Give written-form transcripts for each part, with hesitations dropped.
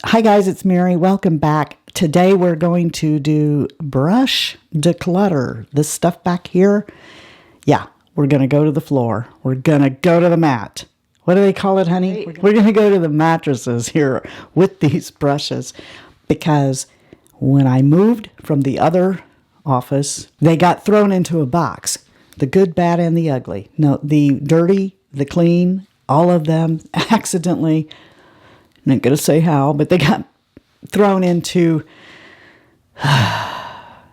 Hi guys, it's Mary. Welcome back. Today we're going to do brush declutter. This stuff back here, yeah, we're going to go to the floor. We're going to go to the mat. What do they call it, honey? We're going to go to the mattresses here with these brushes because when I moved from the other office, they got thrown into a box. The good, bad, and the ugly. No, the dirty, the clean, all of them accidentally, I'm not going to say how, but they got thrown into,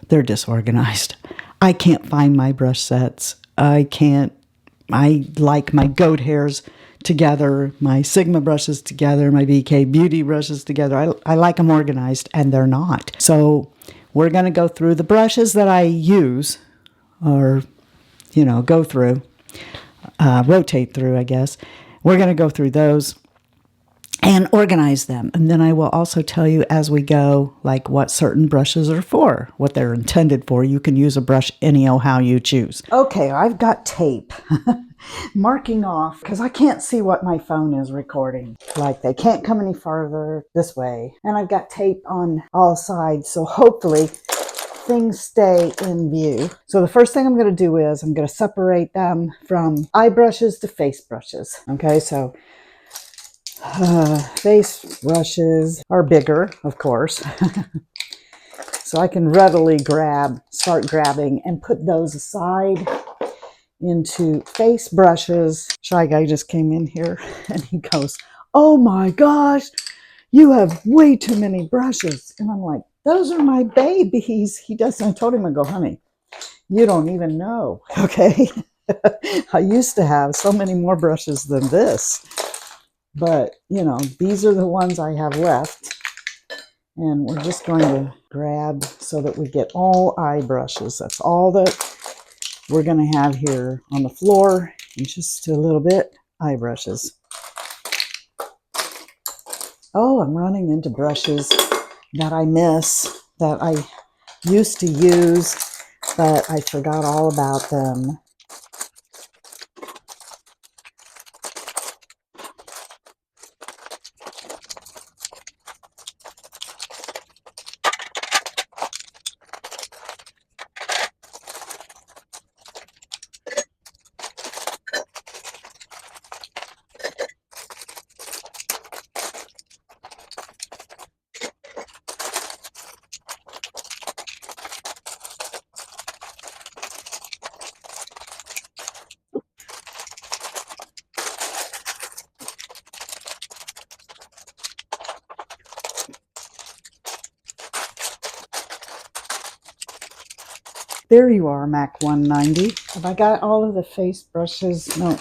they're disorganized. I can't find my brush sets. I like my goat hairs together, my Sigma brushes together, my BK Beauty brushes together. I like them organized, and they're not. So we're going to go through the brushes that I use, or, go through, rotate through, I guess. We're going to go through those and organize them. And then I will also tell you as we go, like what certain brushes are for, what they're intended for. You can use a brush any how you choose. Okay, I've got tape marking off because I can't see what my phone is recording. Like they can't come any farther this way. And I've got tape on all sides. So hopefully things stay in view. So the first thing I'm going to do is I'm going to separate them from eye brushes to face brushes. Okay, so face brushes are bigger, of course, so I can readily start grabbing and put those aside into face brushes. Shy Guy just came in here and he goes, "Oh my gosh, you have way too many brushes." And I'm like, "Those are my babies." He doesn't. I told him, I go, "Honey, you don't even know, okay?" I used to have so many more brushes than this. But, these are the ones I have left. And we're just going to grab so that we get all eye brushes. That's all that we're going to have here on the floor. And just a little bit, eye brushes. Oh, I'm running into brushes that I miss, that I used to use, but I forgot all about them. There you are, Mac 190. Have I got all of the face brushes? No.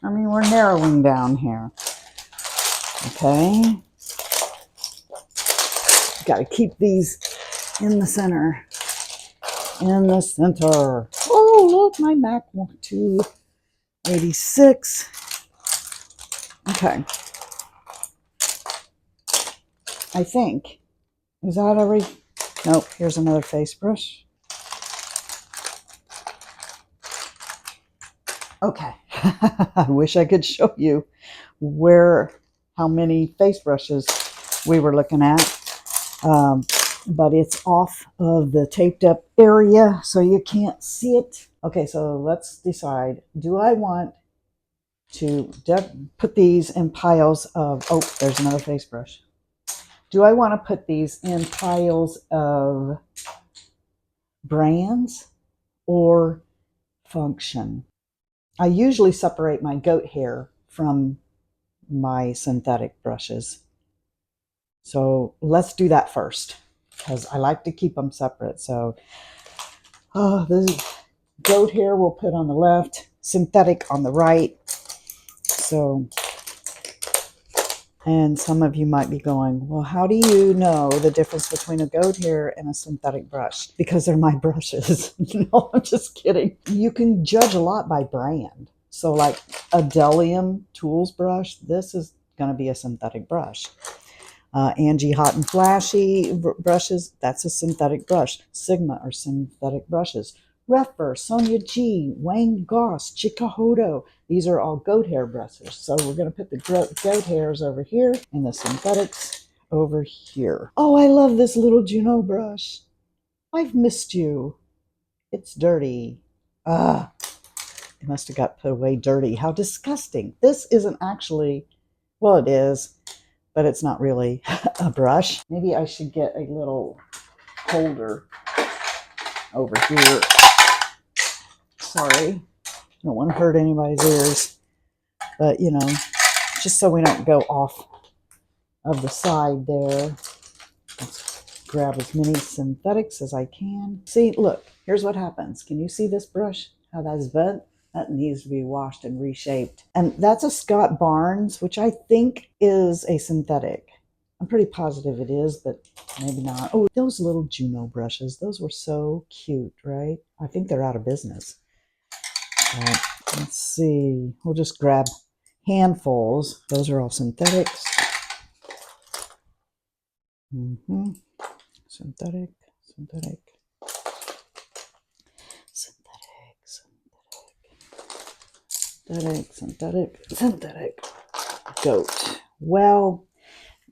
I mean, we're narrowing down here. Okay. Got to keep these in the center. In the center. Oh, look, my Mac 286. Okay. I think. Is that already? Nope. Here's another face brush. Okay. I wish I could show you how many face brushes we were looking at. But it's off of the taped up area, so you can't see it. Okay, so let's decide. Do I want to put these in piles of, oh, there's another face brush. Do I want to put these in piles of brands or function? I usually separate my goat hair from my synthetic brushes. So let's do that first because I like to keep them separate. So the goat hair we'll put on the left, synthetic on the right. So, and some of you might be going, well, how do you know the difference between a goat hair and a synthetic brush? Because they're my brushes. No, I'm just kidding. You can judge a lot by brand. So like a Delium Tools brush, this is going to be a synthetic brush. Angie Hot and Flashy brushes, that's a synthetic brush. Sigma are synthetic brushes. Reffer, Sonia G, Wayne Goss, Chikahodo. These are all goat hair brushes. So we're going to put the goat hairs over here and the synthetics over here. Oh, I love this little Juno brush. I've missed you. It's dirty. Ah, it must have got put away dirty. How disgusting. This isn't actually, well, it is, but it's not really a brush. Maybe I should get a little holder over here. Sorry, don't want to hurt anybody's ears, but you know, just so we don't go off of the side there. Let's grab as many synthetics as I can. See, look, here's what happens. Can you see this brush? How that's bent? That needs to be washed and reshaped. And that's a Scott Barnes, which I think is a synthetic. I'm pretty positive it is, but maybe not. Oh, those little Juno brushes, those were so cute, right? I think they're out of business. Let's see, we'll just grab handfuls. Those are all synthetics. Synthetic, synthetic, synthetic, synthetic, synthetic, synthetic, goat. Well,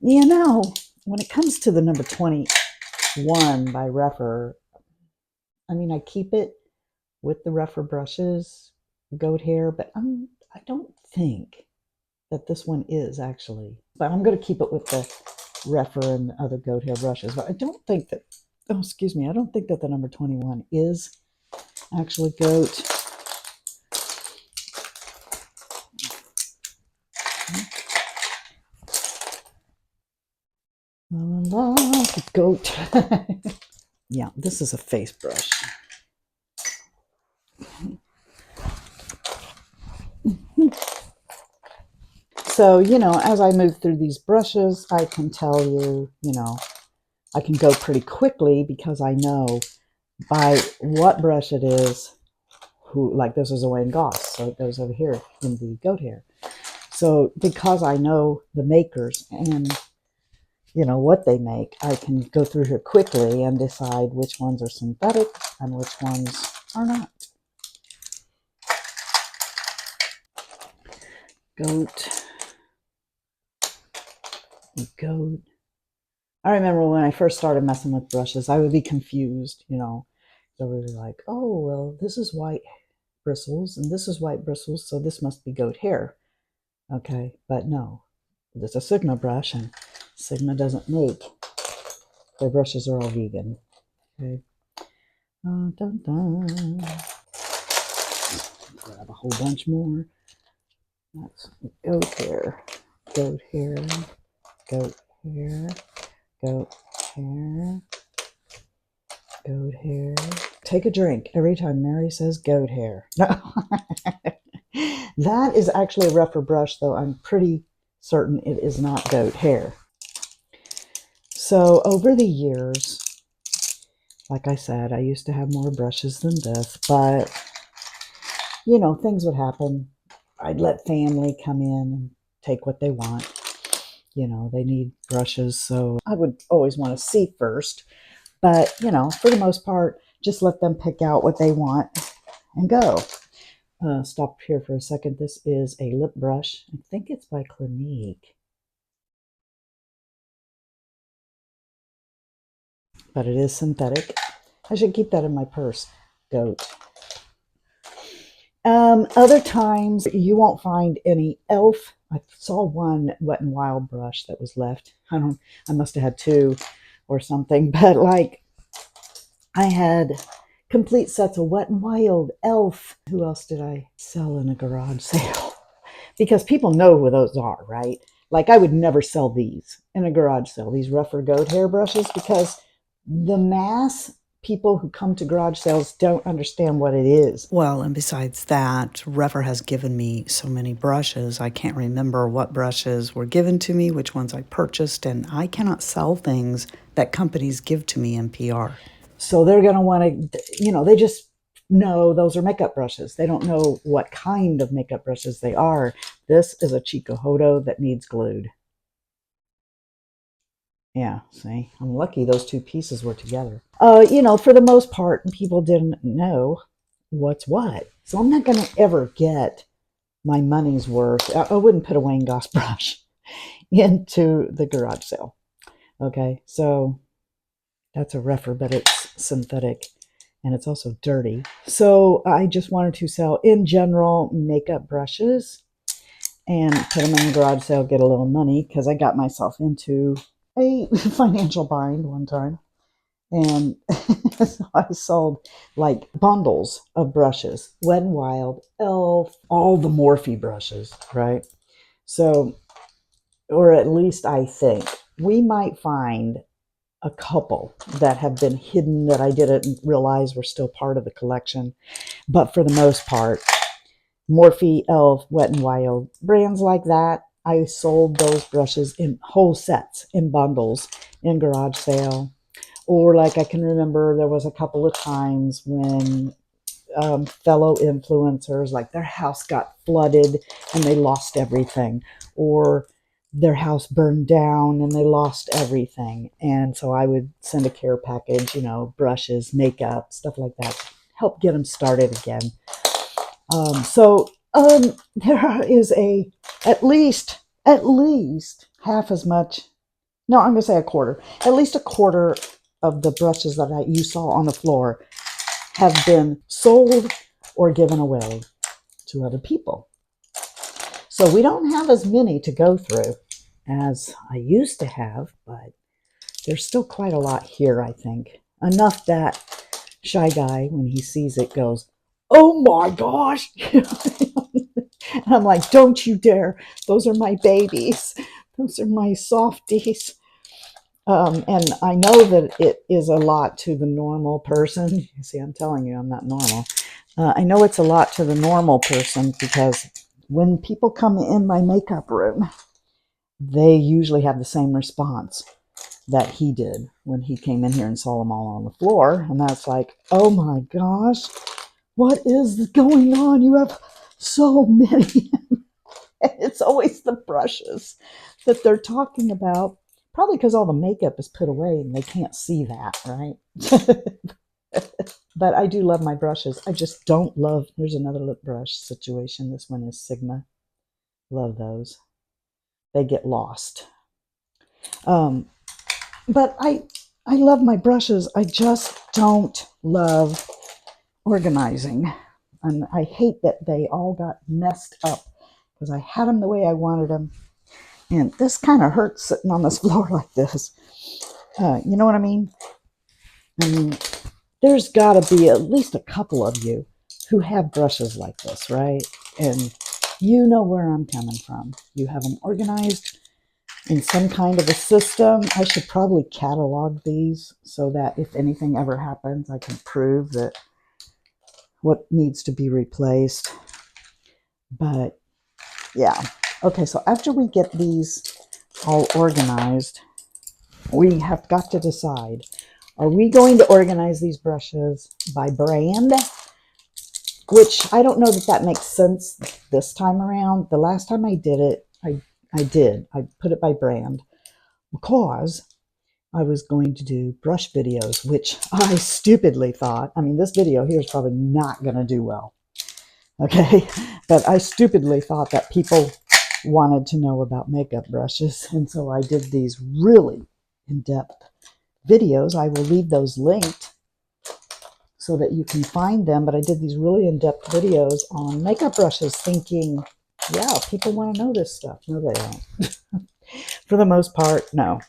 you know, when it comes to the number 21 by Reffer, I mean, I keep it with the Reffer brushes, goat hair, but I don't think that this one is actually. But I'm going to keep it with the Reffer and the other goat hair brushes. But I don't think that, oh, excuse me, I don't think that the number 21 is actually goat. La, la, la, goat. Yeah, this is a face brush. So, you know, as I move through these brushes, I can tell you, you know, I can go pretty quickly because I know by what brush it is, who, like this is a Wayne Goss, so it goes over here in the goat hair. So because I know the makers and, you know, what they make, I can go through here quickly and decide which ones are synthetic and which ones are not. Goat. Goat. I remember when I first started messing with brushes, I would be confused, you know. So we were like, oh, well, this is white bristles and this is white bristles, so this must be goat hair. Okay, but no, it's a Sigma brush and Sigma doesn't make, their brushes are all vegan. Okay. Dun, dun, dun. Grab a whole bunch more. That's goat hair, goat hair, goat hair, goat hair, goat hair. Take a drink every time Mary says goat hair. No. That is actually a Reffer brush, though I'm pretty certain it is not goat hair. So over the years, like I said, I used to have more brushes than this, but, you know, things would happen. I'd let family come in and take what they want. You know, they need brushes, so I would always want to see first. But, you know, for the most part, just let them pick out what they want and go. Stop here for a second. This is a lip brush. I think it's by Clinique. But it is synthetic. I should keep that in my purse. Goat. Other times you won't find any e.l.f. I saw one Wet n Wild brush that was left. I must have had two or something, but like I had complete sets of Wet n Wild, e.l.f. Who else did I sell in a garage sale? Because people know who those are, right? Like I would never sell these in a garage sale, these Reffer goat hair brushes, because the mass people who come to garage sales don't understand what it is. Well, and besides that, Reffer has given me so many brushes. I can't remember what brushes were given to me, which ones I purchased, and I cannot sell things that companies give to me in PR. So they're going to want to, you know, they just know those are makeup brushes. They don't know what kind of makeup brushes they are. This is a Chikuhodo that needs glued. Yeah, see, I'm lucky those two pieces were together. You know, for the most part, people didn't know what's what. So I'm not going to ever get my money's worth. I wouldn't put a Wayne Goss brush into the garage sale. Okay, so that's a rougher, but it's synthetic and it's also dirty. So I just wanted to sell, in general, makeup brushes and put them in the garage sale, get a little money, because I got myself into a financial bind one time. And so I sold like bundles of brushes, Wet n Wild, Elf, all the Morphe brushes, right? So, or at least I think we might find a couple that have been hidden that I didn't realize were still part of the collection. But for the most part, Morphe, Elf, Wet n Wild, brands like that, I sold those brushes in whole sets, in bundles, in garage sale. Or like I can remember there was a couple of times when fellow influencers, like their house got flooded and they lost everything, or their house burned down and they lost everything. And so I would send a care package, you know, brushes, makeup, stuff like that, help get them started again. There is at least half as much. No, I'm going to say a quarter. At least a quarter of the brushes that you saw on the floor have been sold or given away to other people. So we don't have as many to go through as I used to have, but there's still quite a lot here, I think. Enough that Shy Guy, when he sees it, goes, "Oh my gosh!" And I'm like, "Don't you dare. Those are my babies. Those are my softies." And I know that it is a lot to the normal person. You see, I'm telling you, I'm not normal. I know it's a lot to the normal person because when people come in my makeup room, they usually have the same response that he did when he came in here and saw them all on the floor. And that's like, "Oh my gosh, what is going on? You have so many." It's always the brushes that they're talking about. Probably because all the makeup is put away and they can't see that, right? But I do love my brushes. I just don't love, here's another lip brush situation. This one is Sigma. Love those. They get lost. But I love my brushes. I just don't love organizing. And I hate that they all got messed up because I had them the way I wanted them. And this kind of hurts sitting on this floor like this. You know what I mean? I mean, there's got to be at least a couple of you who have brushes like this, right? And you know where I'm coming from. You have them organized in some kind of a system. I should probably catalog these so that if anything ever happens, I can prove that what needs to be replaced. But yeah. Okay, so after we get these all organized, we have got to decide, are we going to organize these brushes by brand? Which I don't know that makes sense this time around. The last time I did it, I put it by brand because I was going to do brush videos, which I stupidly thought, I mean, this video here is probably not going to do well. Okay, but I stupidly thought that people wanted to know about makeup brushes, and so I did these really in-depth videos. I will leave those linked so that you can find them, but I did these really in-depth videos on makeup brushes thinking, yeah, people want to know this stuff. No, they don't. For the most part, no.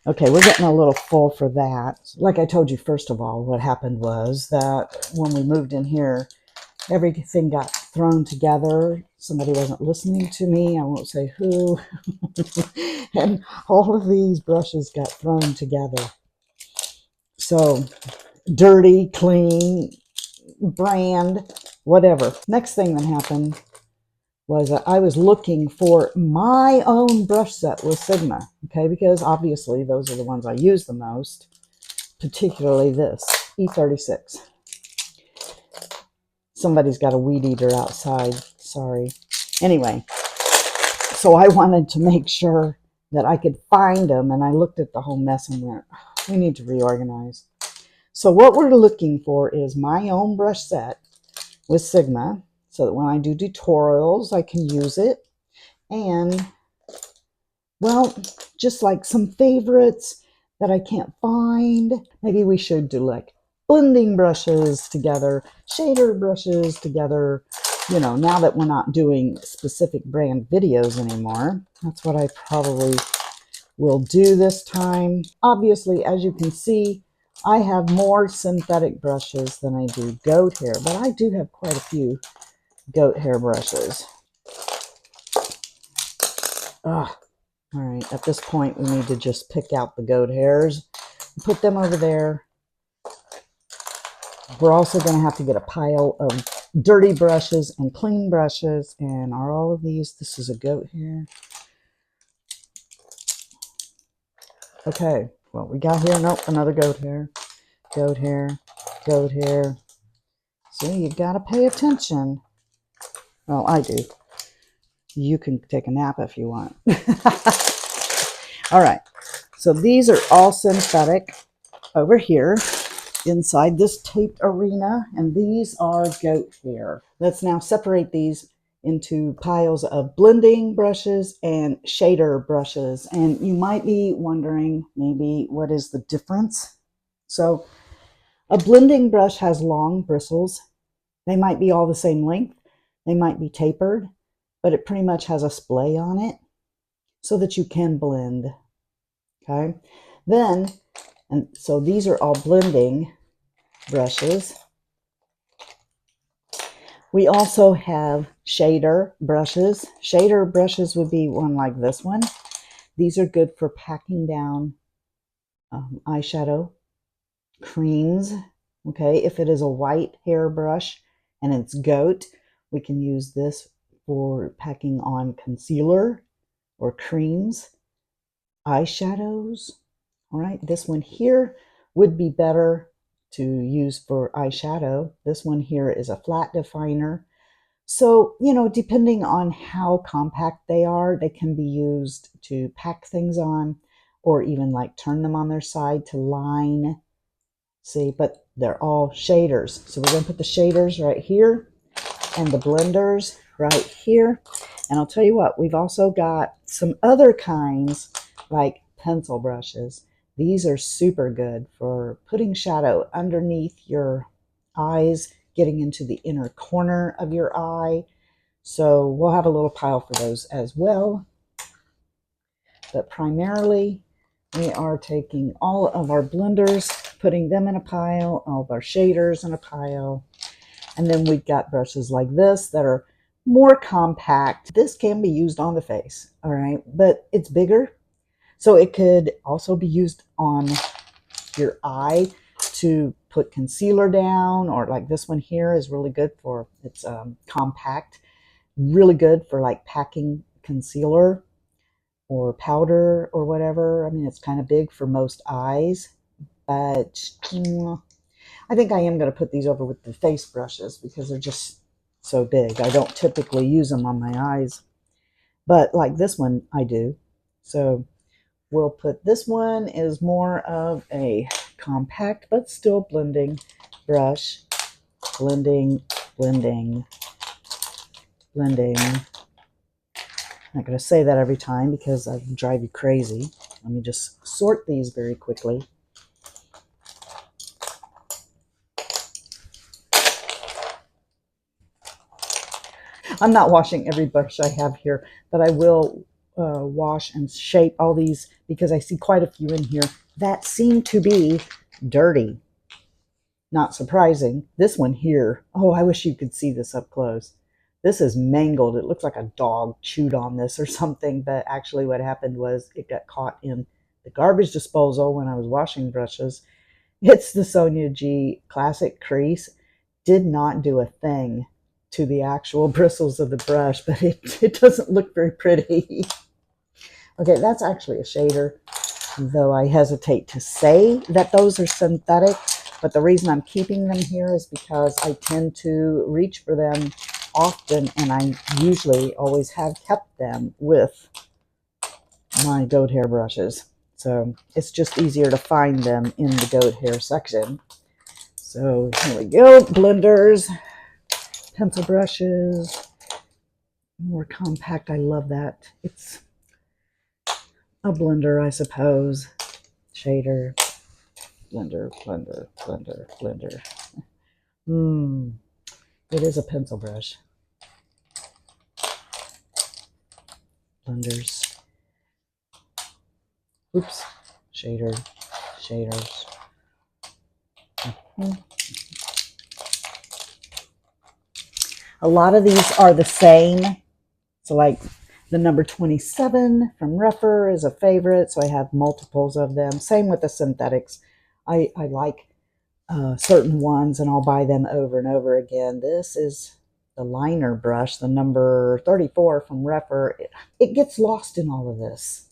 Okay, we're getting a little full for that. Like I told you, first of all, what happened was that when we moved in here, everything got thrown together. Somebody wasn't listening to me. I won't say who. And all of these brushes got thrown together. So dirty, clean, brand, whatever. Next thing that happened was that I was looking for my own brush set with Sigma. Okay, because obviously those are the ones I use the most, particularly this E36. Somebody's got a weed eater outside. Sorry. Anyway, so I wanted to make sure that I could find them, and I looked at the whole mess and went, "Oh, we need to reorganize." So what we're looking for is my own brush set with Sigma, so that when I do tutorials, I can use it. And, well, just like some favorites that I can't find. Maybe we should do like blending brushes together, shader brushes together. You know, now that we're not doing specific brand videos anymore, that's what I probably will do this time. Obviously, as you can see, I have more synthetic brushes than I do goat hair, but I do have quite a few goat hair brushes. Ugh. All right, at this point, we need to just pick out the goat hairs, put them over there. We're also going to have to get a pile of dirty brushes and clean brushes. And are all of these? This is a goat hair. Okay, well, we got here. Nope, another goat hair. Goat hair. Goat hair. See, you got to pay attention. Well, I do. You can take a nap if you want. All right, so these are all synthetic over here inside this taped arena, and these are goat hair. Let's now separate these into piles of blending brushes and shader brushes. And you might be wondering maybe what is the difference. So a blending brush has long bristles. They might be all the same length. They might be tapered, but it pretty much has a splay on it so that you can blend. Okay, then, and so these are all blending brushes. We also have shader brushes. Shader brushes would be one like this one. These are good for packing down eyeshadow, creams. Okay, if it is a white hair brush and it's goat, we can use this for packing on concealer or creams, eyeshadows. All right, this one here would be better to use for eyeshadow. This one here is a flat definer. So, you know, depending on how compact they are, they can be used to pack things on or even like turn them on their side to line. See, but they're all shaders. So we're going to put the shaders right here and the blenders right here. And I'll tell you what, we've also got some other kinds like pencil brushes. These are super good for putting shadow underneath your eyes, getting into the inner corner of your eye. So we'll have a little pile for those as well. But primarily, we are taking all of our blenders, putting them in a pile, all of our shaders in a pile. And then we've got brushes like this that are more compact. This can be used on the face, all right, but it's bigger. So it could also be used on your eye to put concealer down, or like this one here is really good for, it's compact, really good for like packing concealer or powder or whatever. I mean, it's kind of big for most eyes, but I think I am going to put these over with the face brushes because they're just so big. I don't typically use them on my eyes, but like this one I do. So we'll put this one is more of a compact but still blending brush. Blending, blending, blending. I'm not going to say that every time because I can drive you crazy. Let me just sort these very quickly. I'm not washing every brush I have here, but I will wash and shape all these because I see quite a few in here that seem to be dirty. Not surprising. This one here, oh, I wish you could see this up close. This is mangled. It looks like a dog chewed on this or something, but actually what happened was it got caught in the garbage disposal when I was washing brushes. It's the Sonia G Classic Crease. Did not do a thing to the actual bristles of the brush, but it doesn't look very pretty. Okay, that's actually a shader, though I hesitate to say that those are synthetic, but the reason I'm keeping them here is because I tend to reach for them often, and I usually always have kept them with my goat hair brushes. So it's just easier to find them in the goat hair section. So here we go. Blenders, pencil brushes, more compact. I love that. It's a blender, I suppose. Shader, blender, blender, blender, blender. It is a pencil brush. Blenders. Oops. Shader, shaders. A lot of these are the same. So like the number 27 from Rougher is a favorite, so I have multiples of them. Same with the synthetics. I like certain ones, and I'll buy them over and over again. This is the liner brush, the number 34 from Rougher. It gets lost in all of this.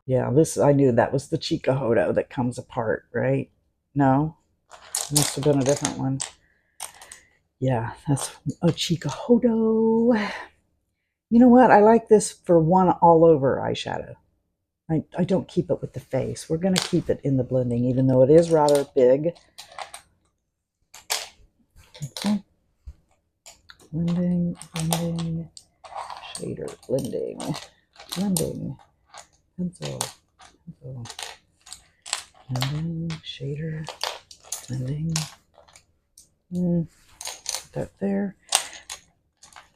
Yeah, this, I knew that was the Chikuhodo that comes apart, right? No? Must have been a different one. Yeah, that's a Chikuhodo. You know what? I like this for one all over eyeshadow. I don't keep it with the face. We're going to keep it in the blending, even though it is rather big. Okay. Blending, blending, shader, blending, blending, pencil, pencil, blending, shader, blending. Put that there.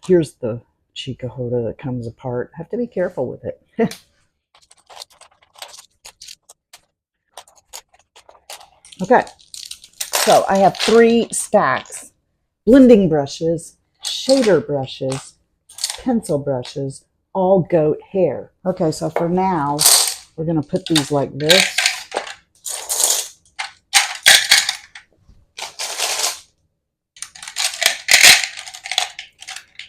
Here's the Chikuhodo that comes apart. Have to be careful with it. Okay, so I have 3 stacks. Blending brushes, shader brushes, pencil brushes, all goat hair. Okay, so for now, we're going to put these like this.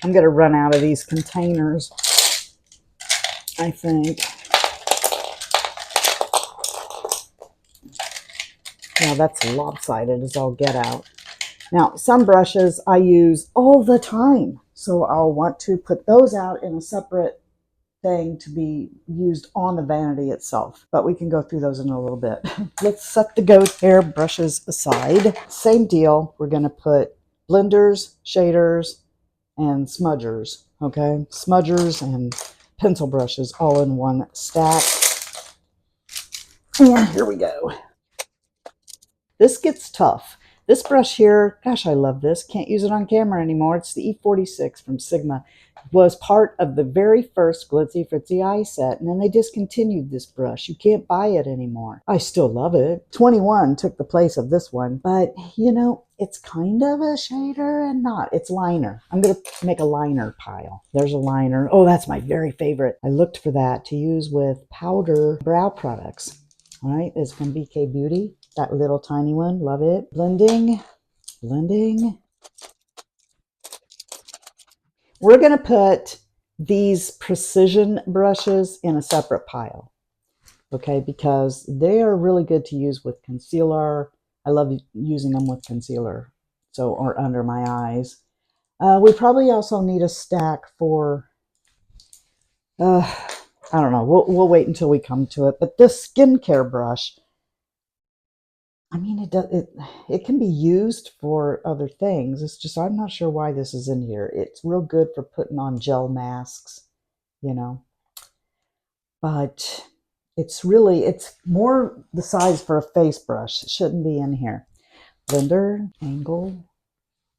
I'm going to run out of these containers, I think. Yeah, that's lopsided as all get out. Now, some brushes I use all the time, so I'll want to put those out in a separate thing to be used on the vanity itself. But we can go through those in a little bit. Let's set the goat hair brushes aside. Same deal. We're going to put blenders, shaders, and smudgers. Okay, smudgers and pencil brushes all in one stack. And here we go. This gets tough. This brush here, gosh, I love this. Can't use it on camera anymore. It's the E46 from Sigma. It was part of the very first Glitzy Fritzy eye set, and then they discontinued this brush. You can't buy it anymore. I still love it. 21 took the place of this one, but you know, it's kind of a shader and not. It's liner. I'm going to make a liner pile. There's a liner. Oh, that's my very favorite. I looked for that to use with powder brow products. All right, it's from BK Beauty. That little tiny one, love it. Blending, blending. We're going to put these precision brushes in a separate pile, okay, because they are really good to use with concealer. I love using them with concealer, so, or under my eyes. We probably also need a stack for, I don't know, we'll wait until we come to it. But this skincare brush, I mean, it can be used for other things. It's just, I'm not sure why this is in here. It's real good for putting on gel masks, you know. But it's more the size for a face brush. It shouldn't be in here. Blender, angle.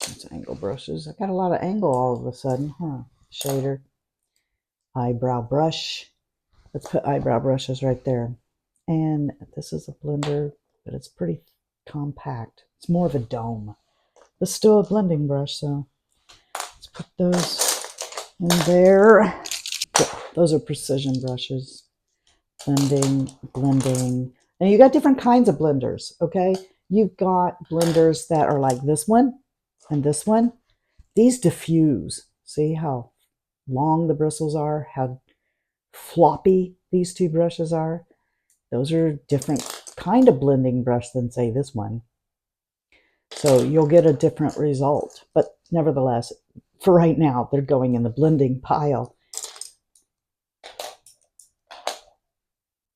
It's angle brushes. I got a lot of angle all of a sudden, huh? Shader. Eyebrow brush. Let's put eyebrow brushes right there. And this is a blender, but it's pretty compact. It's more of a dome. But still a blending brush, so let's put those in there. Those are precision brushes. Blending, blending. And you got different kinds of blenders, okay? You've got blenders that are like this one and this one. These diffuse. See how long the bristles are, how floppy these 2 brushes are. Those are different kind of blending brush than, say, this one. So you'll get a different result. But nevertheless, for right now, they're going in the blending pile.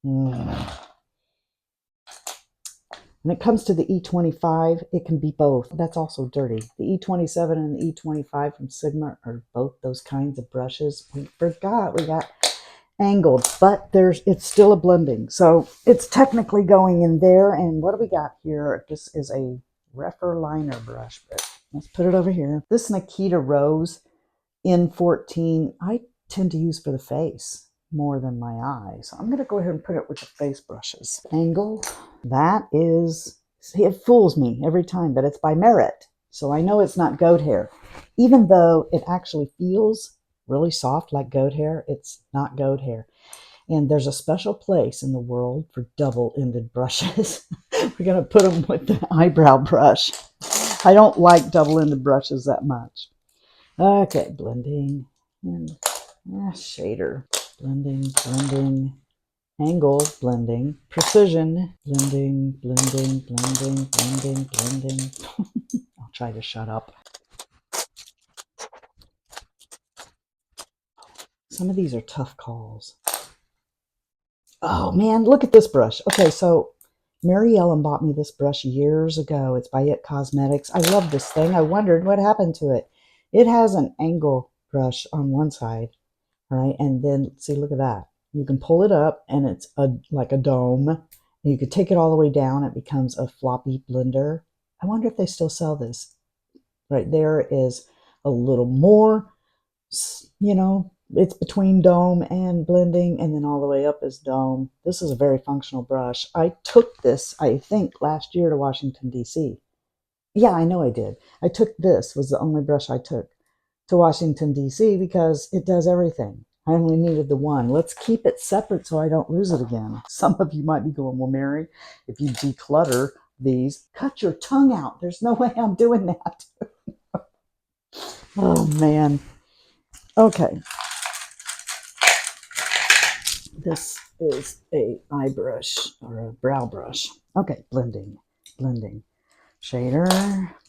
When it comes to the E25, it can be both. That's also dirty. The E27 and the E25 from Sigma are both those kinds of brushes. We forgot we got angled, but it's still a blending. So it's technically going in there. And what do we got here? This is a Refer liner brush. Let's put it over here. This Nikita Rose N14, I tend to use for the face more than my eyes. So I'm going to go ahead and put it with the face brushes. Angle, that is, see, it fools me every time, but it's by Merit. So I know it's not goat hair. Even though it actually feels really soft like goat hair, it's not goat hair. And there's a special place in the world for double-ended brushes. We're going to put them with the eyebrow brush. I don't like double-ended brushes that much. Okay, blending and shader. Blending, blending, angle, blending, precision, blending, blending, blending, blending, blending. I'll try to shut up. Some of these are tough calls. Oh man, look at this brush. Okay, so Mary Ellen bought me this brush years ago. It's by It Cosmetics. I love this thing. I wondered what happened to it. It has an angle brush on one side, right? And then, see, look at that. You can pull it up and it's like a dome. And you could take it all the way down. It becomes a floppy blender. I wonder if they still sell this. Right there is a little more, you know, it's between dome and blending, and then all the way up is dome. This is a very functional brush. I took this, I think, last year to Washington, D.C. Yeah, I know I did. I took this, was the only brush I took to Washington, D.C. because it does everything. I only needed the one. Let's keep it separate so I don't lose it again. Some of you might be going, well, Mary, if you declutter these, cut your tongue out. There's no way I'm doing that. Oh, man. Okay. This is a eye brush or a brow brush. Okay, blending, blending, shader,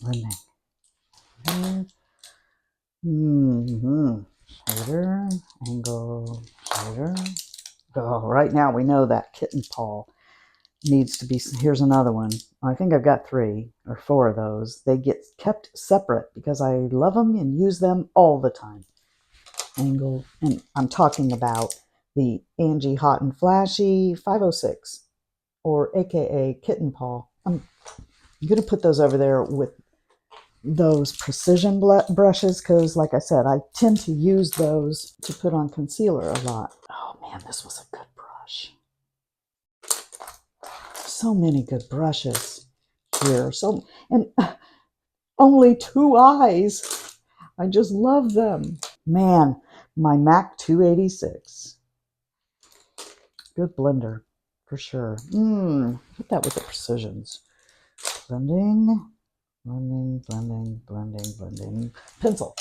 blending. Shader, angle, shader. Oh, right now we know that kitten paw needs to be. Here's another one. I think I've got 3 or 4 of those. They get kept separate because I love them and use them all the time. Angle, and I'm talking about the Angie Hot and Flashy 506, or aka Kitten Paw. I'm going to put those over there with those precision brushes because, like I said, I tend to use those to put on concealer a lot. Oh man, this was a good brush. So many good brushes here. And only 2 eyes. I just love them. Man, my MAC 286. Good blender, for sure. Put that with the precisions. Blending, blending, blending, blending, blending. Pencil.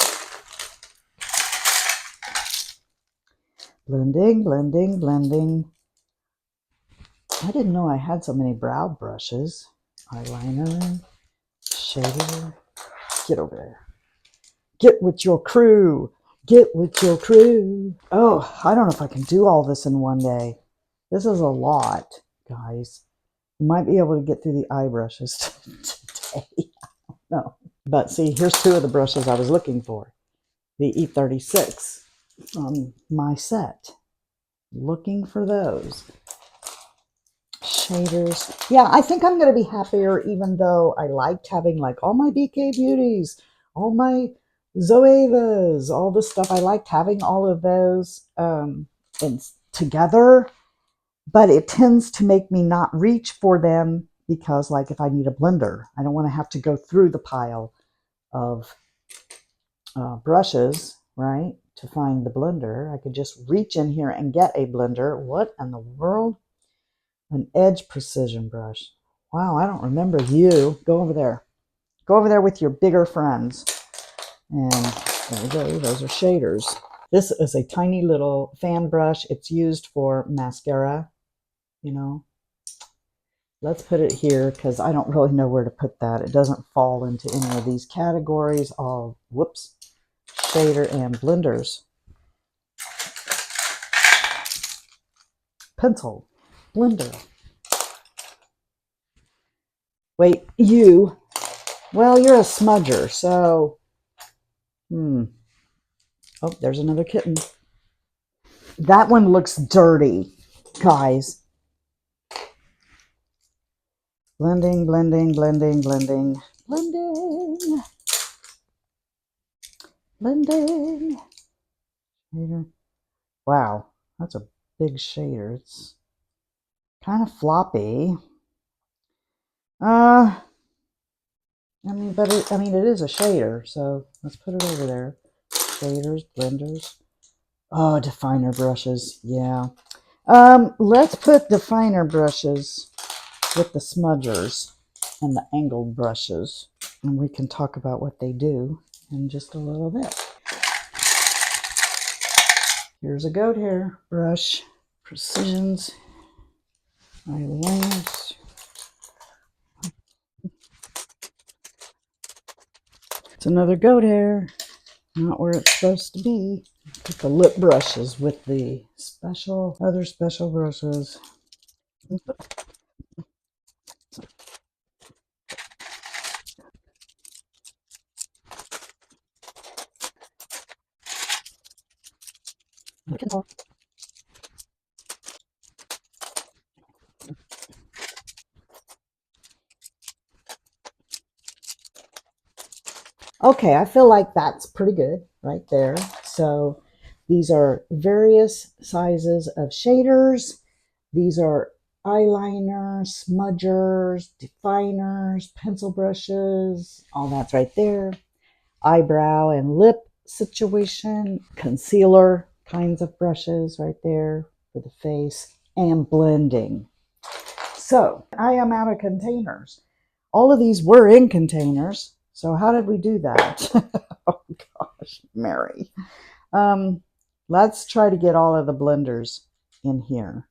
Blending, blending, blending. I didn't know I had so many brow brushes. Eyeliner, shader. Get over there. Get with your crew. Get with your crew. Oh, I don't know if I can do all this in one day. This is a lot, guys. You might be able to get through the eye brushes today. I don't know. But see, here's 2 of the brushes I was looking for. The E36 from my set. Looking for those. Shaders. Yeah, I think I'm going to be happier even though I liked having like all my BK Beauties, all my Zoevas, all the stuff. I liked having all of those together. But it tends to make me not reach for them because, like, if I need a blender, I don't want to have to go through the pile of brushes, right, to find the blender. I could just reach in here and get a blender. What in the world? An edge precision brush. Wow, I don't remember you. Go over there. Go over there with your bigger friends. And there we go. Those are shaders. This is a tiny little fan brush. It's used for mascara. You know, let's put it here because I don't really know where to put that. It doesn't fall into any of these categories. Oh, whoops. Shader and blenders. Pencil. blender. Wait, you. Well, you're a smudger, so... Oh, there's another kitten. That one looks dirty, guys. Blending, blending, blending, blending, blending, blending. Shader. Wow, that's a big shader. It's kind of floppy. It is a shader, so let's put it over there. Shaders, blenders. Oh, definer brushes, yeah. Let's put definer brushes with the smudgers and the angled brushes, and we can talk about what they do in just a little bit. Here's a goat hair brush, Precisions, eyeliners. It's another goat hair, not where it's supposed to be. Put the lip brushes with the other special brushes. Okay, I feel like that's pretty good right there. So these are various sizes of shaders. These are eyeliners, smudgers, definers, pencil brushes, all that's right there. Eyebrow and lip situation, concealer kinds of brushes right there for the face, and blending. So I am out of containers. All of these were in containers. So how did we do that? Oh gosh, Mary. Let's try to get all of the blenders in here.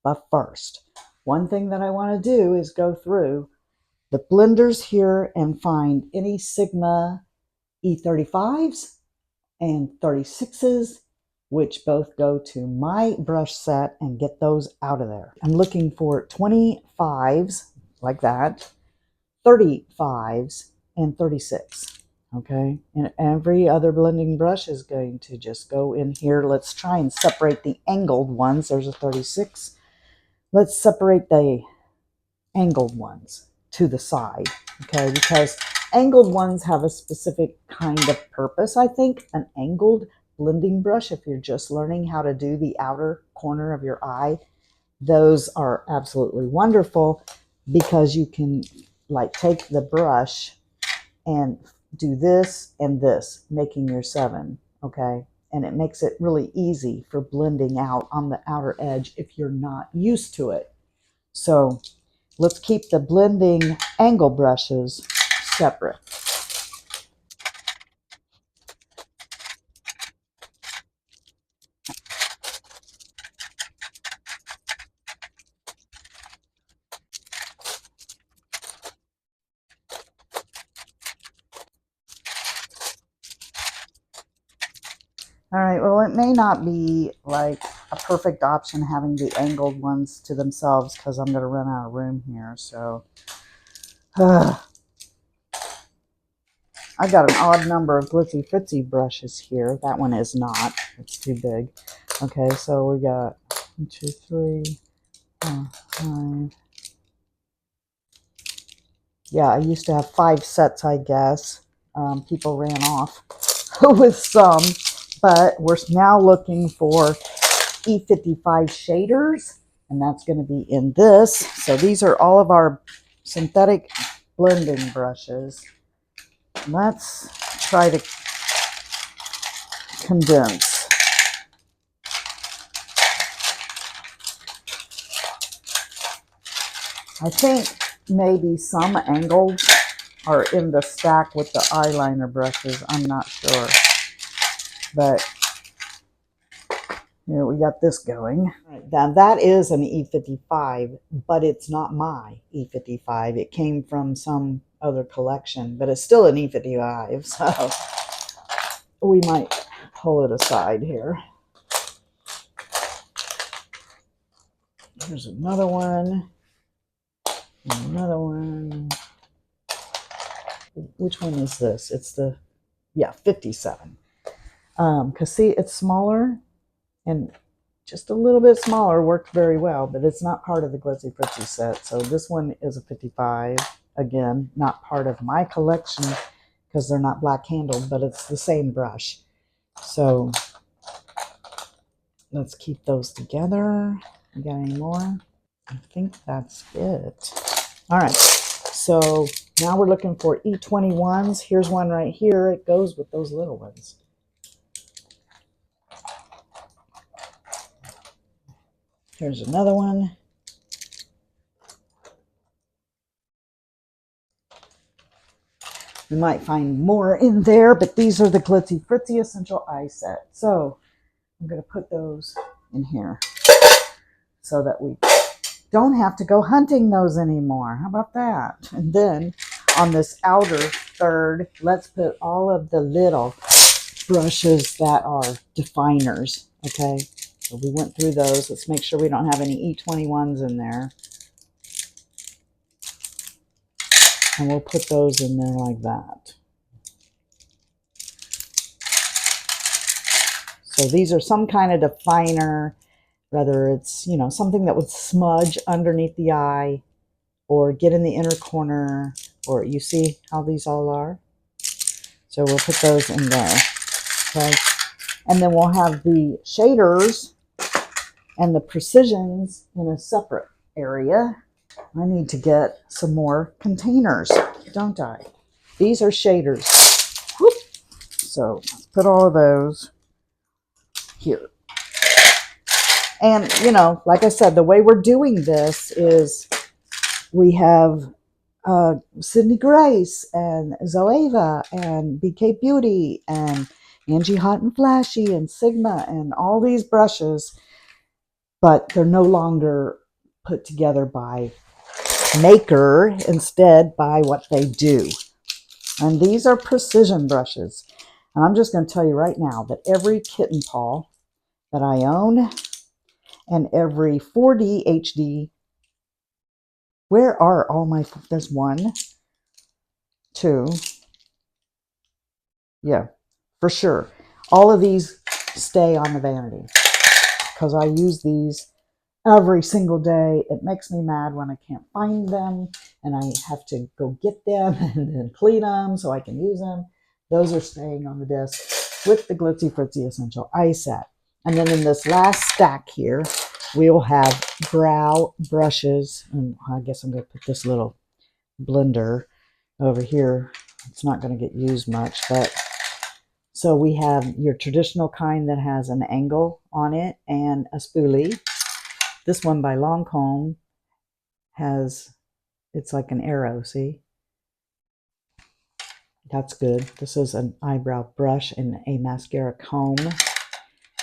But first, one thing that I want to do is go through the blenders here and find any Sigma E35s and 36s, which both go to my brush set, and get those out of there. I'm looking for 25s like that, 35s, and 36. Okay, and every other blending brush is going to just go in here. Let's try and separate the angled ones. There's a 36. Let's separate the angled ones to the side, okay, because angled ones have a specific kind of purpose. I think an angled blending brush, if you're just learning how to do the outer corner of your eye, those are absolutely wonderful because you can like take the brush and do this and this, making your 7, okay? And it makes it really easy for blending out on the outer edge if you're not used to it. So let's keep the blending angle brushes separate. All right, well, it may not be like a perfect option having the angled ones to themselves because I'm going to run out of room here. So I got an odd number of glitzy fritzy brushes here. That one is not. It's too big. Okay, so we got 1, 2, 3, 4, 5. Yeah, I used to have 5 sets, I guess. People ran off with some, but we're now looking for E55 shaders, and that's going to be in this. So these are all of our synthetic blending brushes. Let's try to condense. I think maybe some angles are in the stack with the eyeliner brushes. I'm not sure. But here we got this going. Right, now that is an E55, but it's not my E55. It came from some other collection, but it's still an E55. So we might pull it aside here. Here's another one. Another one. Which one is this? It's the, yeah, 57. Because see, it's smaller, and just a little bit smaller worked very well, but it's not part of the Glitzy Fritzy set. So this one is a 55. Again, not part of my collection because they're not black handled, but it's the same brush. So let's keep those together. You got any more? I think that's it. All right. So now we're looking for E21s. Here's one right here. It goes with those little ones. Here's another one. We might find more in there, but these are the Glitzy Fritzy Essential Eye Set. So I'm going to put those in here so that we don't have to go hunting those anymore. How about that? And then on this outer third, let's put all of the little brushes that are definers. Okay, so we went through those. Let's make sure we don't have any E21s in there. And we'll put those in there like that. So these are some kind of definer, whether it's, you know, something that would smudge underneath the eye or get in the inner corner, or you see how these all are? So we'll put those in there, okay? And then we'll have the shaders and the precisions in a separate area. I need to get some more containers, don't I? These are shaders. Whoop. So let's put all of those here. And, you know, like I said, the way we're doing this is we have Sydney Grace and Zoeva and BK Beauty and Angie Hot and Flashy and Sigma and all these brushes, but they're no longer put together by maker, instead by what they do. And these are precision brushes. And I'm just going to tell you right now that every kitten paw that I own and every 4D HD, where are all my, there's 1, 2, yeah, for sure. All of these stay on the vanity because I use these every single day. It makes me mad when I can't find them and I have to go get them and then clean them so I can use them. Those are staying on the desk with the Glitzy Fritzy Essential Eye Set. And then in this last stack here, we'll have brow brushes. And I guess I'm going to put this little blender over here. It's not going to get used much, but so we have your traditional kind that has an angle on it and a spoolie. This one by Lancome has, it's like an arrow, see? That's good. This is an eyebrow brush and a mascara comb.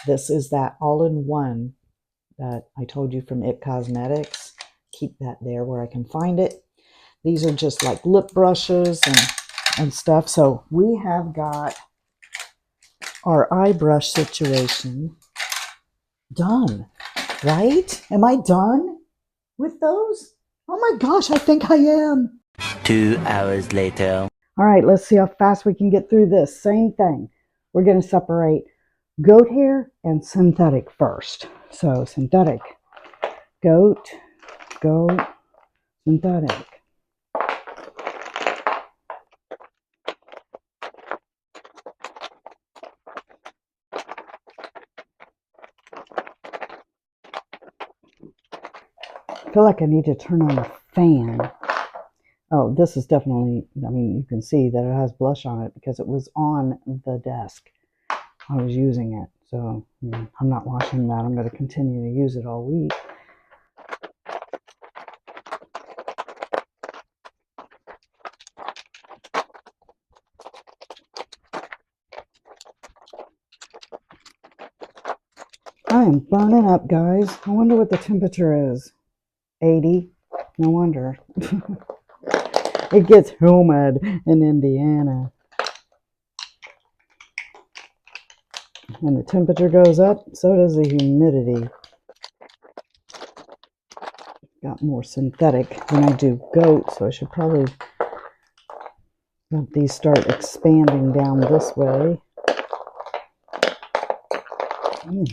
This is that all-in-one that I told you from It Cosmetics. Keep that there where I can find it. These are just like lip brushes and stuff. So we have got our eye brush situation done, right? Am I done with those? Oh my gosh, I think I am. 2 hours later. All right, let's see how fast we can get through this. Same thing. We're going to separate goat hair and synthetic first. So synthetic, goat, synthetic. I feel like I need to turn on the fan. Oh, this is definitely, I mean, you can see that it has blush on it because it was on the desk. I was using it. So I'm not washing that. I'm going to continue to use it all week. I am burning up, guys. I wonder what the temperature is. 80. No wonder. It gets humid in Indiana. When the temperature goes up, so does the humidity. got more synthetic than I do goat, so I should probably let these start expanding down this way.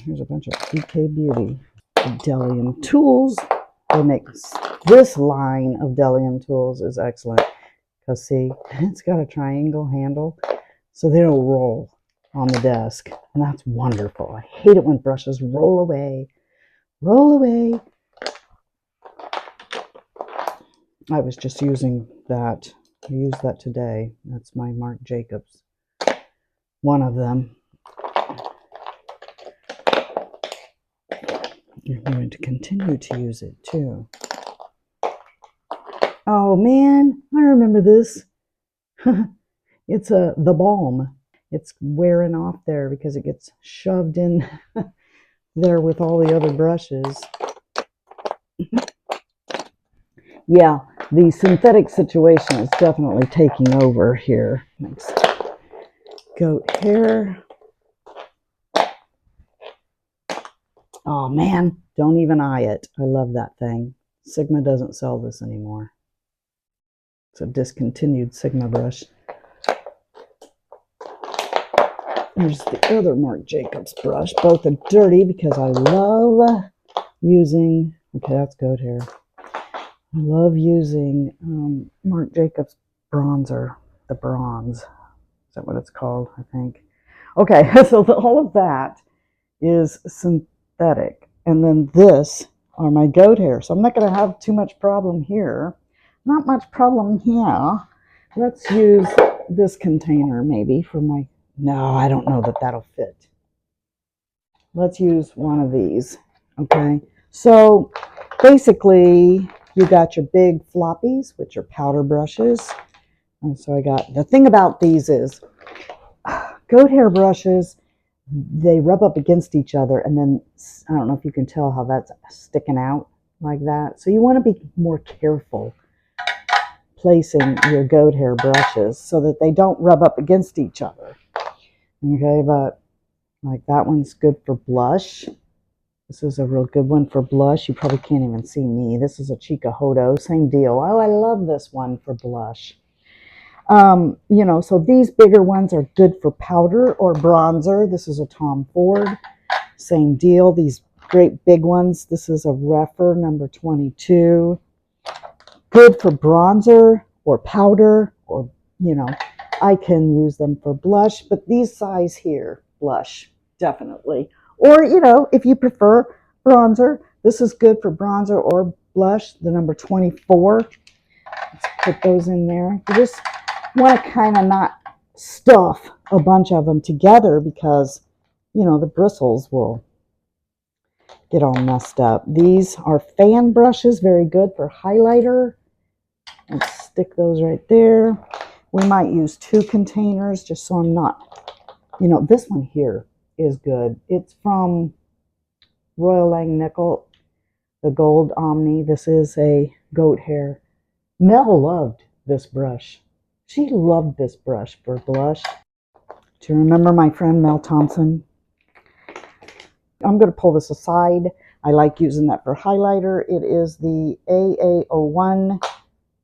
Here's a bunch of EK Beauty. Delium Tools. They make this line of Delium Tools is excellent because see, it's got a triangle handle, so they don't roll on the desk, and that's wonderful. I hate it when brushes roll away. Roll away. I was just using that. I used that today. That's my Marc Jacobs. One of them. I'm going to continue to use it too. Oh man, I remember this. It's the balm. It's wearing off there because it gets shoved in there with all the other brushes. Yeah, the synthetic situation is definitely taking over here. Next, goat hair. Oh man, don't even eye it. I love that thing. Sigma doesn't sell this anymore. It's a discontinued Sigma brush. Here's the other Marc Jacobs brush. Both are dirty because I love using, okay, that's goat hair. I love using Marc Jacobs bronzer, the bronze. Is that what it's called, I think? Okay, so all of that is synthetic. And then this are my goat hair. So I'm not going to have too much problem here. Not much problem here. Let's use this container maybe for my, no, I don't know that that'll fit. Let's use one of these, okay? So basically, you got your big floppies, which are powder brushes. And so I got, the thing about these is, goat hair brushes, they rub up against each other, and then, I don't know if you can tell how that's sticking out like that. So you want to be more careful placing your goat hair brushes so that they don't rub up against each other. Okay, but like that one's good for blush. This is a real good one for blush. You probably can't even see me. This is a Chica Hodo, same deal. Oh, I love this one for blush. You know, so these bigger ones are good for powder or bronzer. This is a Tom Ford, same deal. These great big ones. This is a Refer number 22. Good for bronzer or powder, or, you know, I can use them for blush, but these size here, blush, definitely. Or, you know, if you prefer bronzer, this is good for bronzer or blush, the number 24. Let's put those in there. You just want to kind of not stuff a bunch of them together because, you know, the bristles will get all messed up. These are fan brushes, very good for highlighter. Let's stick those right there. We might use 2 containers just so I'm not, you know, this one here is good. It's from Royal Langnickel, the Gold Omni. This is a goat hair. Mel loved this brush. She loved this brush for blush. Do you remember my friend Mel Thompson? I'm going to pull this aside. I like using that for highlighter. It is the AA01.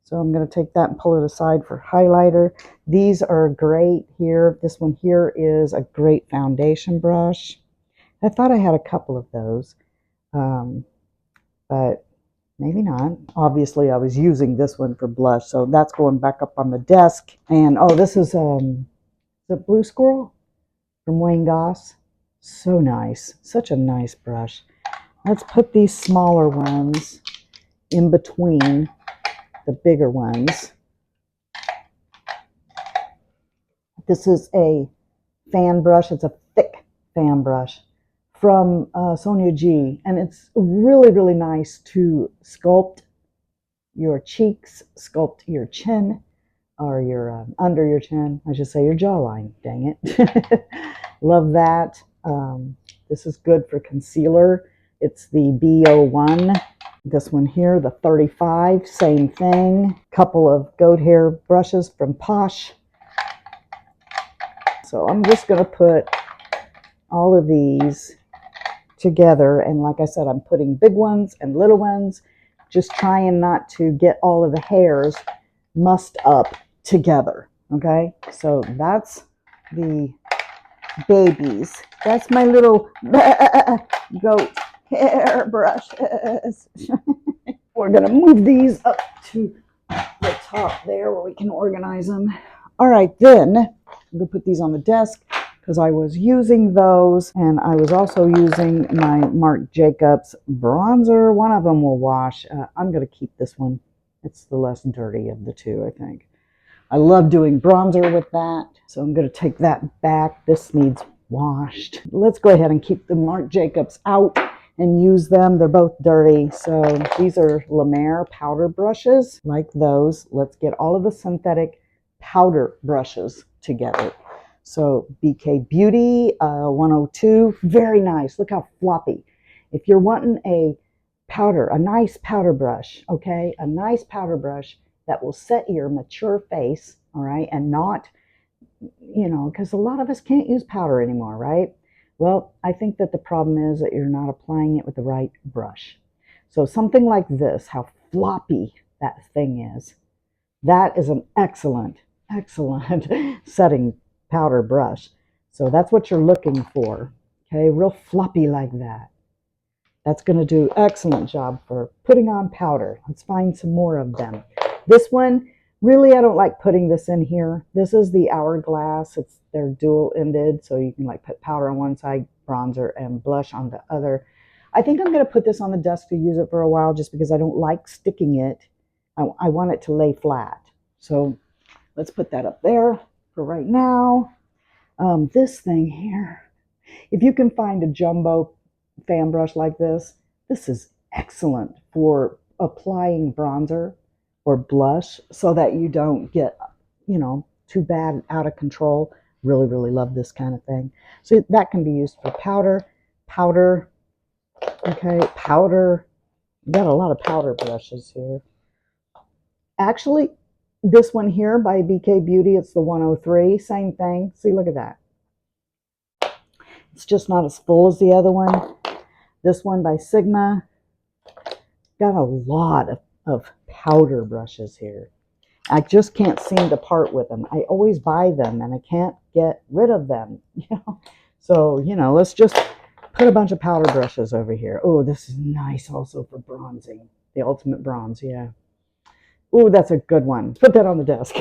So I'm going to take that and pull it aside for highlighter. These are great here. This one here is a great foundation brush. I thought I had a couple of those, but maybe not. Obviously, I was using this one for blush, so that's going back up on the desk. And oh, this is the Blue Squirrel from Wayne Goss. So nice. Such a nice brush. Let's put these smaller ones in between the bigger ones. This is a fan brush. It's a thick fan brush from Sonia G. And it's really, really nice to sculpt your cheeks, sculpt your chin, or your under your chin, I should say your jawline, dang it. Love that. This is good for concealer. It's the B01. This one here, the 35, same thing. Couple of goat hair brushes from Posh. So I'm just going to put all of these together. And like I said, I'm putting big ones and little ones just trying not to get all of the hairs mussed up together. Okay, so that's the babies. That's my little goat hair brushes. We're gonna move these up to the top there where we can organize them. All right, then I'm gonna put these on the desk because I was using those, and I was also using my Marc Jacobs bronzer. One of them will wash. I'm gonna keep this one. It's the less dirty of the two, I think. I love doing bronzer with that, so I'm going to take that back. This needs washed. Let's go ahead and keep the Marc Jacobs out and use them. They're both dirty. So these are La Mer powder brushes, like those. Let's get all of the synthetic powder brushes together. So BK Beauty 102, very nice. Look how floppy. If you're wanting a nice powder brush, okay, a nice powder brush that will set your mature face, all right, and not, because a lot of us can't use powder anymore, right? Well, I think that the problem is that you're not applying it with the right brush. So something like this, how floppy that thing is, that is an excellent setting powder brush. So that's what you're looking for, okay, real floppy like that. That's going to do an excellent job for putting on powder. Let's find some more of them. This one, really, I don't like putting this in here. This is the Hourglass. They're dual-ended, so you can like put powder on one side, bronzer, and blush on the other. I think I'm going to put this on the desk to use it for a while just because I don't like sticking it. I want it to lay flat. So let's put that up there for right now. This thing here, if you can find a jumbo fan brush like this, this is excellent for applying bronzer or blush so that you don't get, too bad out of control. Really, really love this kind of thing. So that can be used for powder, okay, powder. Got a lot of powder brushes here. Actually, this one here by BK Beauty, it's the 103, same thing. See, look at that. It's just not as full as the other one. This one by Sigma, got a lot of powder brushes here. I just can't seem to part with them. I always buy them and I can't get rid of them. So, let's just put a bunch of powder brushes over here. Oh, this is nice also for bronzing. The Ultimate Bronze, yeah. Oh, that's a good one. Put that on the desk.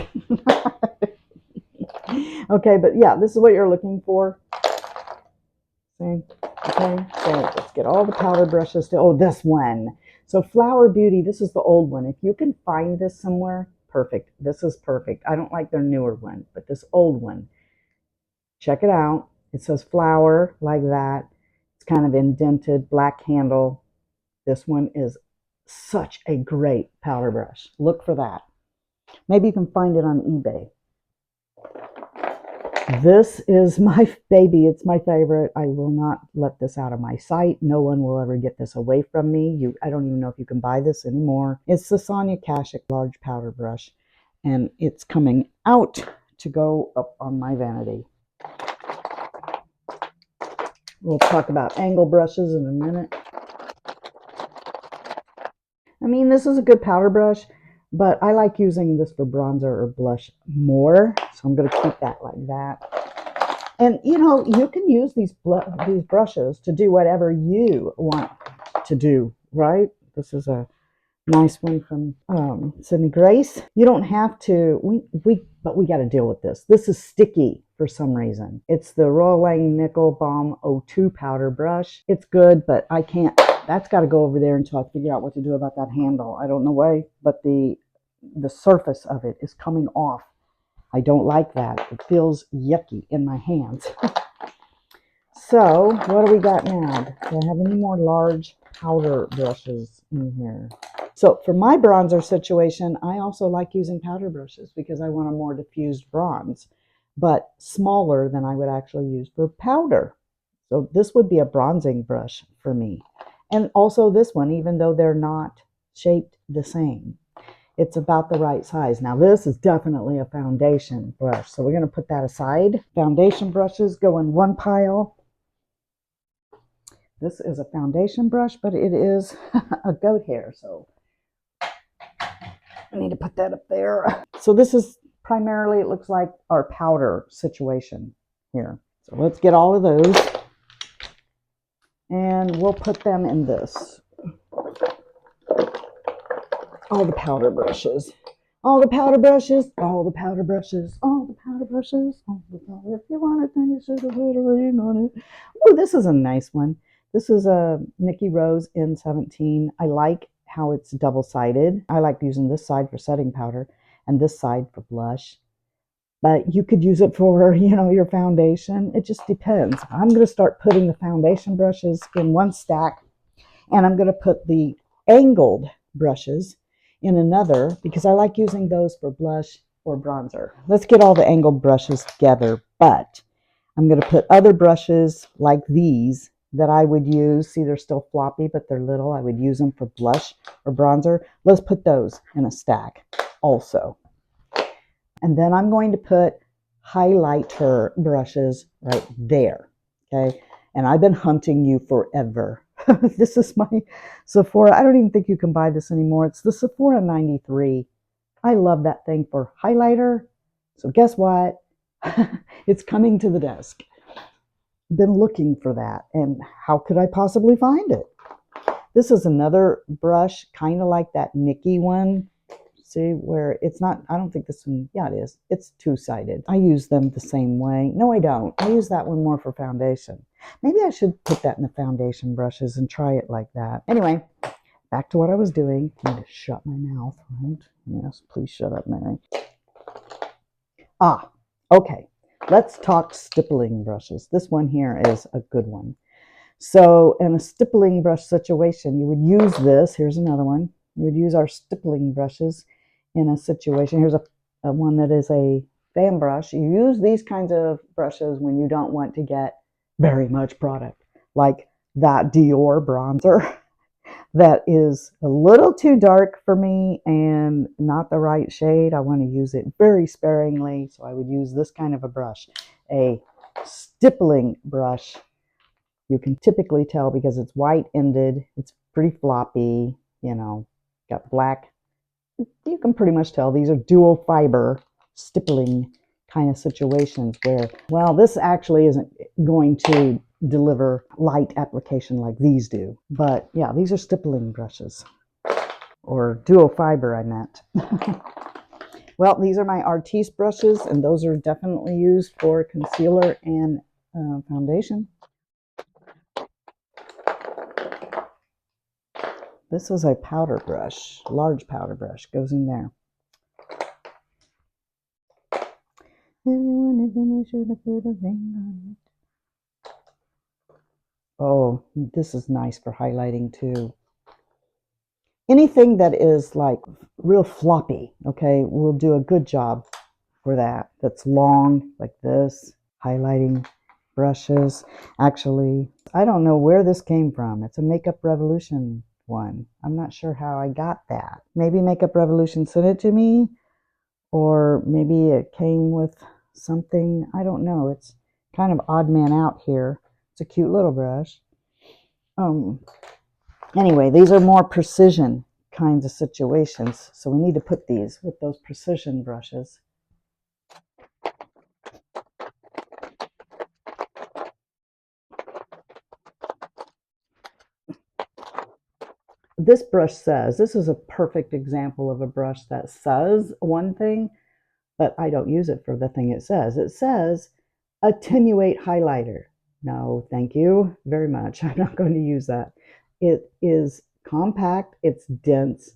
Okay, but yeah, this is what you're looking for. See? Okay, so let's get all the powder brushes. Oh, this one. So Flower Beauty, this is the old one. If you can find this somewhere, perfect. This is perfect. I don't like their newer one, but this old one, check it out. It says Flower like that. It's kind of indented, black handle. This one is such a great powder brush. Look for that. Maybe you can find it on eBay. This is my baby. It's my favorite. I will not let this out of my sight. No one will ever get this away from me. I don't even know if you can buy this anymore. It's the Sonia Kashuk large powder brush, and it's coming out to go up on my vanity. We'll talk about angle brushes in a minute. I mean, this is a good powder brush, but I like using this for bronzer or blush more. So I'm going to keep that like that. And, you can use these brushes to do whatever you want to do, right? This is a nice one from Sydney Grace. You don't have to, but we got to deal with this. This is sticky for some reason. It's the Royal Nickel Balm 02 powder brush. It's good, but I can't. That's got to go over there until I figure out what to do about that handle. I don't know why, but the surface of it is coming off. I don't like that. It feels yucky in my hands. So what do we got now? Do I have any more large powder brushes in here? So for my bronzer situation, I also like using powder brushes because I want a more diffused bronze, but smaller than I would actually use for powder. So this would be a bronzing brush for me. And also this one, even though they're not shaped the same, it's about the right size. Now this is definitely a foundation brush, so we're going to put that aside. Foundation brushes go in one pile. This is a foundation brush, but it is a goat hair, so I need to put that up there. So this is primarily, it looks like our powder situation here. So let's get all of those and we'll put them in this. All the powder brushes. All the powder brushes, all the powder brushes, all the powder brushes, all the powder. If you want it, then you should have put a ring on it. Oh, this is a nice one. This is a Nikki Rose N17. I like how it's double-sided. I like using this side for setting powder and this side for blush. But you could use it for, your foundation. It just depends. I'm going to start putting the foundation brushes in one stack, and I'm going to put the angled brushes in another because I like using those for blush or bronzer. Let's get all the angled brushes together, but I'm going to put other brushes like these that I would use. See, they're still floppy, but they're little. I would use them for blush or bronzer. Let's put those in a stack also. And then I'm going to put highlighter brushes right there, okay? And I've been hunting you forever. This is my Sephora. I don't even think you can buy this anymore. It's the Sephora 93. I love that thing for highlighter. So guess what? It's coming to the desk. Been looking for that. And how could I possibly find it? This is another brush, kind of like that Nikki one. See where it's not, I don't think this one, yeah, it is. It's two-sided. I use them the same way. No, I don't. I use that one more for foundation. Maybe I should put that in the foundation brushes and try it like that. Anyway, back to what I was doing. I need to shut my mouth, right? Yes, please shut up, Mary. Okay. Let's talk stippling brushes. This one here is a good one. So in a stippling brush situation, you would use this. Here's another one. You would use our stippling brushes in a situation. Here's a one that is a fan brush. You use these kinds of brushes when you don't want to get very much product, like that Dior bronzer that is a little too dark for me and not the right shade. I want to use it very sparingly, so I would use this kind of a brush, a stippling brush. You can typically tell because it's white-ended, it's pretty floppy, got black. You can pretty much tell these are dual fiber stippling kind of situations where, well, this actually isn't going to deliver light application like these do. But yeah, these are stippling brushes, or dual fiber, I meant. Well, these are my Artiste brushes, and those are definitely used for concealer and foundation. This is a powder brush, large powder brush, goes in there. Everyone is in should have put a ring on it. Oh, this is nice for highlighting too. Anything that is like real floppy, okay, will do a good job for that. That's long, like this, highlighting brushes. Actually, I don't know where this came from. It's a Makeup Revolution one. I'm not sure how I got that. Maybe Makeup Revolution sent it to me, or maybe it came with something. I don't know. It's kind of odd man out here. It's a cute little brush. Anyway, these are more precision kinds of situations, so we need to put these with those precision brushes. This brush says, this is a perfect example of a brush that says one thing, but I don't use it for the thing it says. It says attenuate highlighter. No, thank you very much. I'm not going to use that. It is compact, it's dense,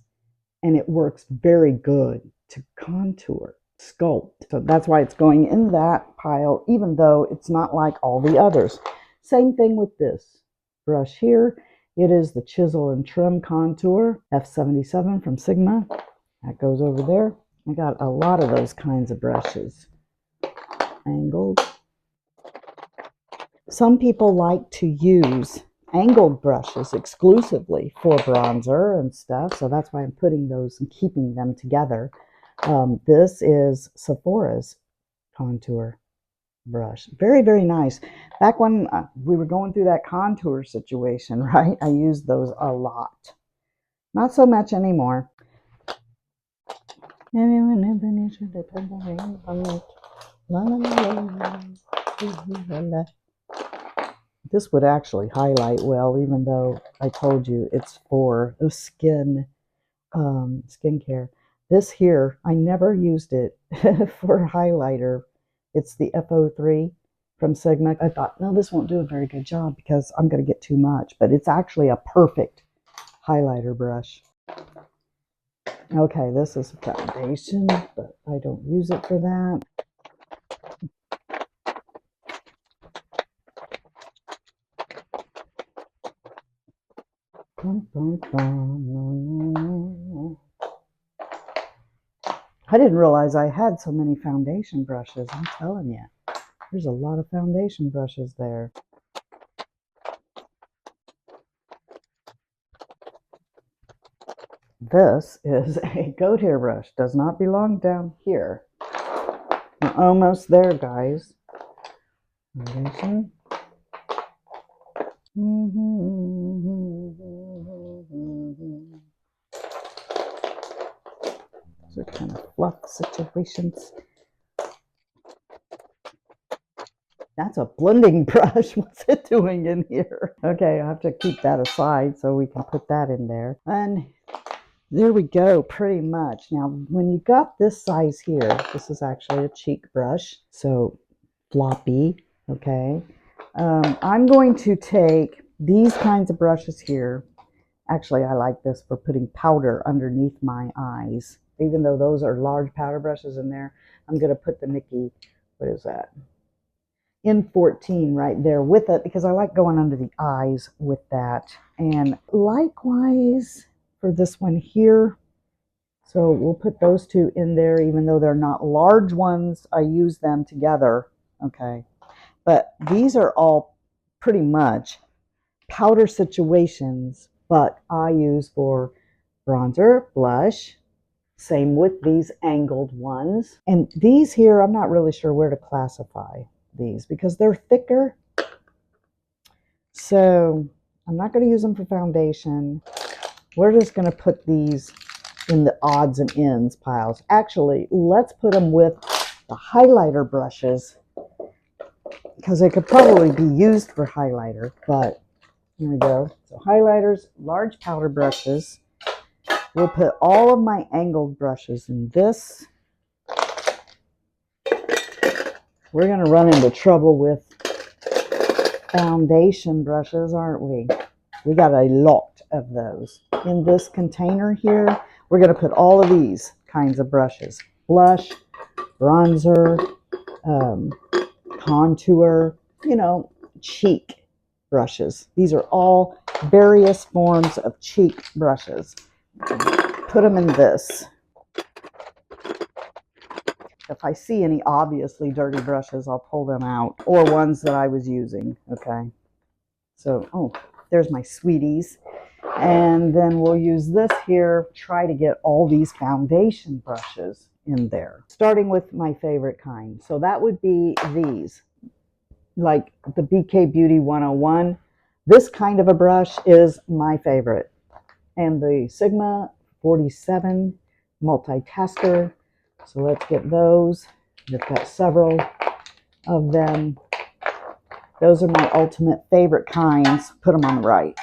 and it works very good to contour, sculpt. So that's why it's going in that pile, even though it's not like all the others. Same thing with this brush here. It is the Chisel and Trim Contour F77 from Sigma. That goes over there. I got a lot of those kinds of brushes. Angled. Some people like to use angled brushes exclusively for bronzer and stuff, so that's why I'm putting those and keeping them together. This is Sephora's contour brush. Very, very nice. Back when we were going through that contour situation, right, I used those a lot. Not so much anymore. Everyone never needs to depend on it. This would actually highlight well, even though I told you it's for the skin, skincare. This here, I never used it for highlighter. It's the FO3 from Sigma. I thought, no, this won't do a very good job because I'm going to get too much, but it's actually a perfect highlighter brush. Okay, this is foundation, but I don't use it for that. I didn't realize I had so many foundation brushes. I'm telling you, there's a lot of foundation brushes there. This is a goat hair brush. Does not belong down here. We're almost there, guys. Foundation. These are kind of fluff situations. That's a blending brush. What's it doing in here? Okay, I have to keep that aside so we can put that in there. And there we go, pretty much. Now, when you got this size here, this is actually a cheek brush, so floppy, okay? I'm going to take these kinds of brushes here. Actually, I like this for putting powder underneath my eyes. Even though those are large powder brushes in there, I'm going to put the Nikki, what is that? N14 right there with it because I like going under the eyes with that. And likewise for this one here. So we'll put those two in there, even though they're not large ones. I use them together, okay? But these are all pretty much powder situations, but I use for bronzer, blush. Same with these angled ones. And these here, I'm not really sure where to classify these because they're thicker. So I'm not going to use them for foundation. We're just going to put these in the odds and ends piles. Actually, let's put them with the highlighter brushes because they could probably be used for highlighter, but here we go. So highlighters, large powder brushes. We'll put all of my angled brushes in this. We're going to run into trouble with foundation brushes, aren't we? We got a lot of those. In this container here, we're going to put all of these kinds of brushes. Blush, bronzer, contour, you know, cheek brushes. These are all various forms of cheek brushes. Put them in this. If I see any obviously dirty brushes, I'll pull them out, or ones that I was using, okay? So, oh, there's my sweeties. And then we'll use this here, try to get all these foundation brushes in there, starting with my favorite kind. So that would be these, like the BK Beauty 101. This kind of a brush is my favorite. And the Sigma 47 multitasker. So let's get those. We've got several of them. Those are my ultimate favorite kinds. Put them on the right.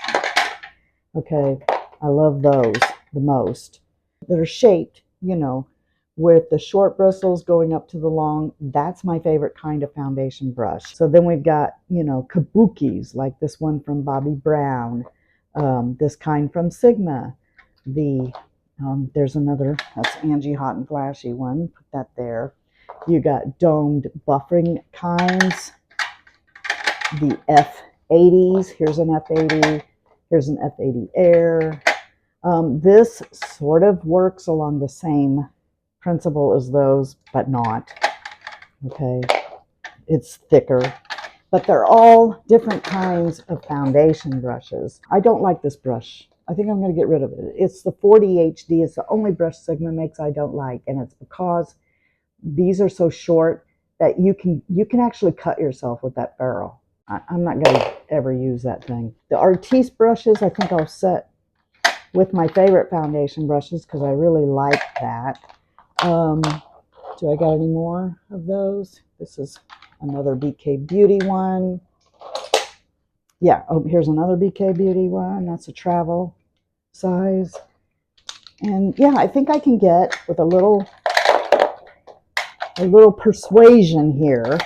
Okay, I love those the most. That are shaped, you know, with the short bristles going up to the long. That's my favorite kind of foundation brush. So then we've got, you know, kabukis, like this one from Bobbi Brown, this kind from Sigma. There's another, that's Angie Hot and Flashy one. Put that there. You got domed buffering kinds. The F80s. Here's an F80. Here's an F80 Air. This sort of works along the same principle as those, but not. Okay, it's thicker. But they're all different kinds of foundation brushes. I don't like this brush. I think I'm going to get rid of it. It's the 40 HD. It's the only brush Sigma makes I don't like, and it's because these are so short that you can actually cut yourself with that ferrule. I'm not going to ever use that thing. The Artiste brushes, I think I'll set with my favorite foundation brushes because I really like that. Do I got any more of those? This is another BK Beauty one. Yeah, oh, here's another BK Beauty one. That's a travel size. And yeah, I think I can get with a little persuasion here.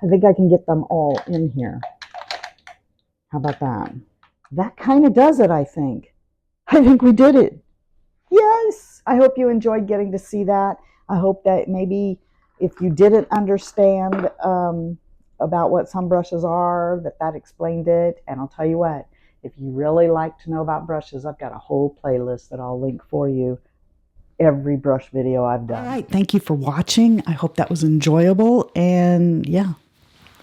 I think I can get them all in here. How about that? That kind of does it, I think. I think we did it. Yes! I hope you enjoyed getting to see that. I hope that maybe if you didn't understand about what some brushes are, that explained it. And I'll tell you what, if you really like to know about brushes, I've got a whole playlist that I'll link for you. Every brush video I've done. All right, thank you for watching. I hope that was enjoyable. And yeah,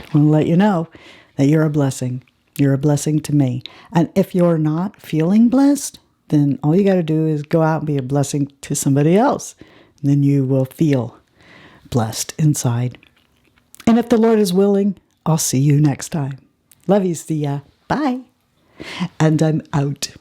I want to let you know that you're a blessing. You're a blessing to me. And if you're not feeling blessed, then all you got to do is go out and be a blessing to somebody else. And then you will feel blessed inside. And if the Lord is willing, I'll see you next time. Love you, see ya. Bye. And I'm out.